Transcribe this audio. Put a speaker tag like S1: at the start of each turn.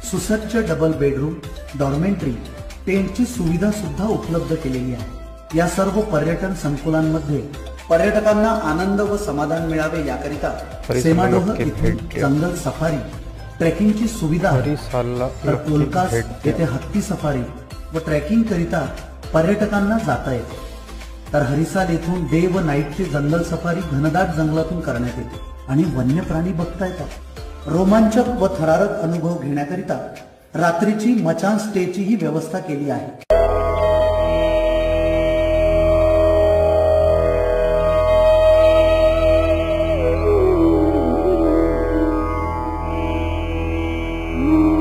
S1: सुसज्ज double bedroom, डॉर्मेंटरी, टेंटची सुविधा सुद्धा उपलब्ध केलेली आहे। या सर्व पर्यटन संकुलांमध्ये पर्यटकांना आनंद व समाधान मिळावे याकरिता सेमाडोह येथे जंगल सफारी, ट्रेकिंगची सुविधा आहे। तर कोलकास येथे हत्ती सफारी व ट्रेकिंग करिता पर्यटकांना जाता येते। तर हरिसाल येथून डे व नाईटची जंगल सफारी घनदाट जंगलातून करण्यात येते आणि वन्य प्राणी बघता येतात। रोमांचक व थरारक अनुभव घेण्याकरिता रात्रीची मचान स्टेची ही व्यवस्था केली आहे।
S2: Mm-hmm.